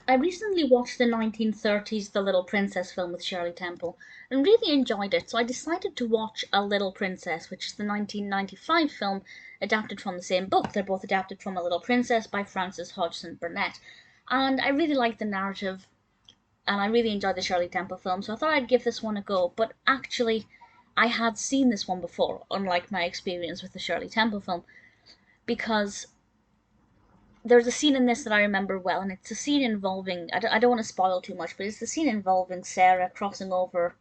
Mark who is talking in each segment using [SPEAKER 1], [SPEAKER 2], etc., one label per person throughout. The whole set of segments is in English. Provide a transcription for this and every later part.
[SPEAKER 1] I recently watched the 1930s The Little Princess film with Shirley Temple and really enjoyed it, so I decided to watch A Little Princess, which is the 1995 film adapted from the same book. They're both adapted from A Little Princess by Frances Hodgson Burnett. And I really liked the narrative and I really enjoyed the Shirley Temple film, so I thought I'd give this one a go. But actually, I had seen this one before, unlike my experience with the Shirley Temple film, because there's a scene in this that I remember well, and it's a scene involving, I don't want to spoil too much, but it's the scene involving Sara crossing over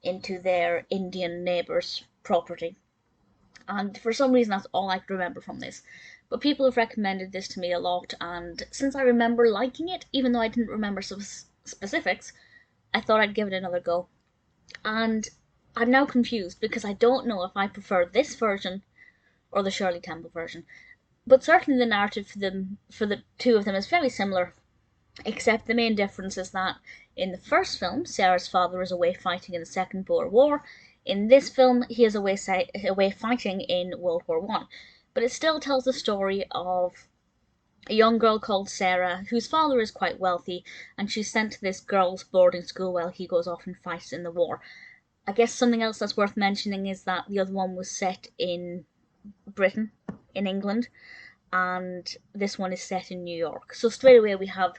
[SPEAKER 1] into their Indian neighbour's property. And for some reason, that's all I can remember from this. But people have recommended this to me a lot, and since I remember liking it, even though I didn't remember some specifics, I thought I'd give it another go. And I'm now confused because I don't know if I prefer this version or the Shirley Temple version. But certainly the narrative for the two of them is very similar, except the main difference is that in the first film, Sara's father is away fighting in the Second Boer War. In this film, he is away fighting in World War One. But it still tells the story of a young girl called Sara, whose father is quite wealthy, and she's sent to this girls' boarding school while he goes off and fights in the war. I guess something else that's worth mentioning is that the other one was set in Britain, in England, and this one is set in New York. So straight away we have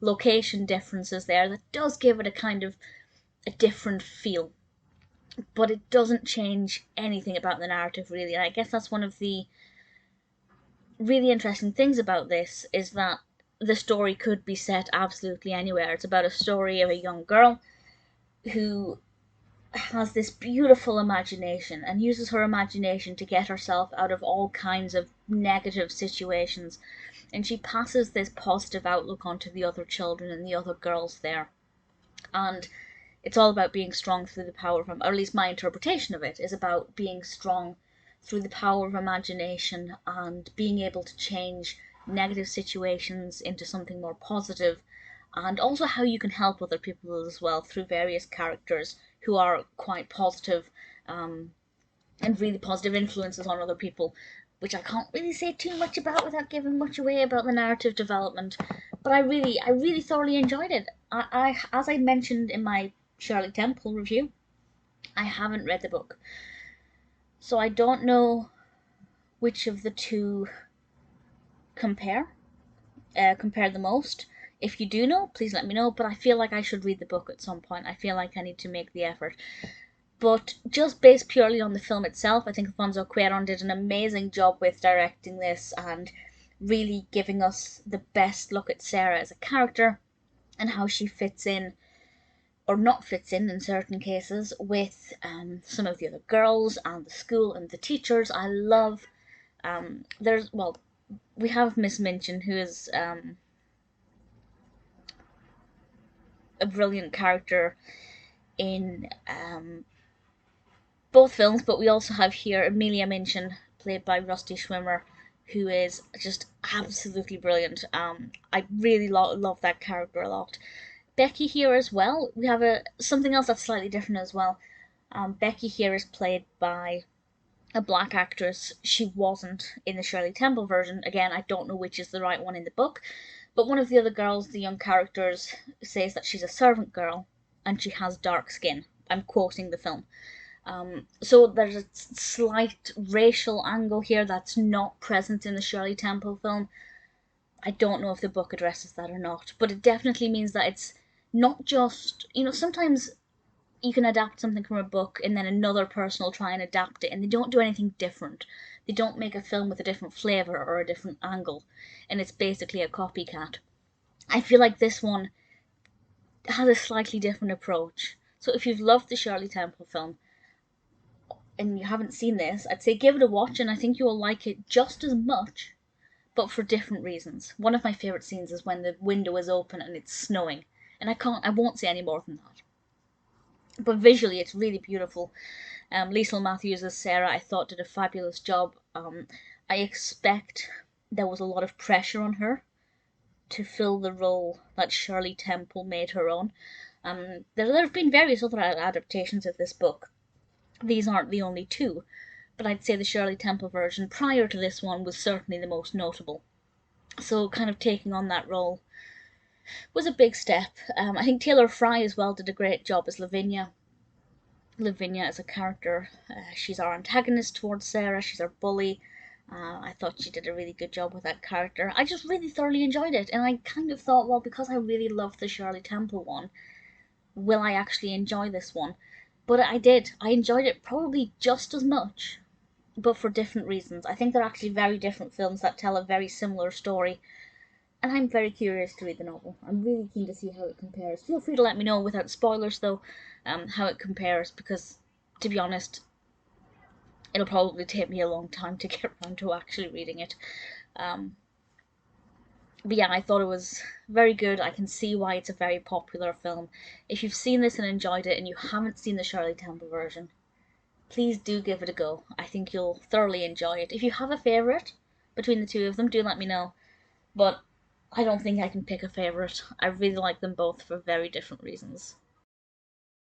[SPEAKER 1] location differences there that does give it a kind of a different feel. But it doesn't change anything about the narrative really, and I guess that's one of the really interesting things about this is that the story could be set absolutely anywhere. It's about a story of a young girl who has this beautiful imagination and uses her imagination to get herself out of all kinds of negative situations, and she passes this positive outlook onto the other children and the other girls there. And it's all about being strong through the power of, or at least my interpretation of it is about being strong through the power of imagination and being able to change negative situations into something more positive, and also how you can help other people as well through various characters who are quite positive, and really positive influences on other people, which I can't really say too much about without giving much away about the narrative development. But I really thoroughly enjoyed it. As I mentioned in my Shirley Temple review, I haven't read the book, so I don't know which of the two compare the most. If you do know, please let me know, but I feel like I should read the book at some point. I feel like I need to make the effort. But just based purely on the film itself, I think Alfonso Cuarón did an amazing job with directing this and really giving us the best look at Sara as a character and how she fits in, or not fits in certain cases, with some of the other girls and the school and the teachers. I love, we have Miss Minchin, who is a brilliant character in both films, but we also have here Amelia Minchin, played by Rusty Schwimmer, who is just absolutely brilliant. I really love that character a lot. Becky here as well. We have something else that's slightly different as well. Becky here is played by a black actress. She wasn't in the Shirley Temple version. Again, I don't know which is the right one in the book, but one of the other girls, the young characters, says that she's a servant girl and she has dark skin. I'm quoting the film. So there's a slight racial angle here that's not present in the Shirley Temple film. I don't know if the book addresses that or not, but it definitely means that it's not just, sometimes you can adapt something from a book and then another person will try and adapt it and they don't do anything different. They don't make a film with a different flavour or a different angle, and it's basically a copycat. I feel like this one has a slightly different approach. So if you've loved the Shirley Temple film and you haven't seen this, I'd say give it a watch, and I think you'll like it just as much, but for different reasons. One of my favourite scenes is when the window is open and it's snowing, and I won't say any more than that. But visually, it's really beautiful. Liesel Matthews as Sara, I thought, did a fabulous job. I expect there was a lot of pressure on her to fill the role that Shirley Temple made her on. There have been various other adaptations of this book. These aren't the only two, but I'd say the Shirley Temple version prior to this one was certainly the most notable. So kind of taking on that role was a big step. I think Taylor Fry as well did a great job as Lavinia. Lavinia as a character, she's our antagonist towards Sara, she's our bully. I thought she did a really good job with that character. I just really thoroughly enjoyed it, and I kind of thought, well, because I really loved the Shirley Temple one, will I actually enjoy this one? But I did. I enjoyed it probably just as much, but for different reasons. I think they're actually very different films that tell a very similar story, and I'm very curious to read the novel. I'm really keen to see how it compares. Feel free to let me know, without spoilers though, how it compares, because, to be honest, it'll probably take me a long time to get around to actually reading it. But yeah, I thought it was very good. I can see why it's a very popular film. If you've seen this and enjoyed it and you haven't seen the Shirley Temple version, please do give it a go. I think you'll thoroughly enjoy it. If you have a favourite between the two of them, do let me know. But I don't think I can pick a favourite. I really like them both for very different reasons.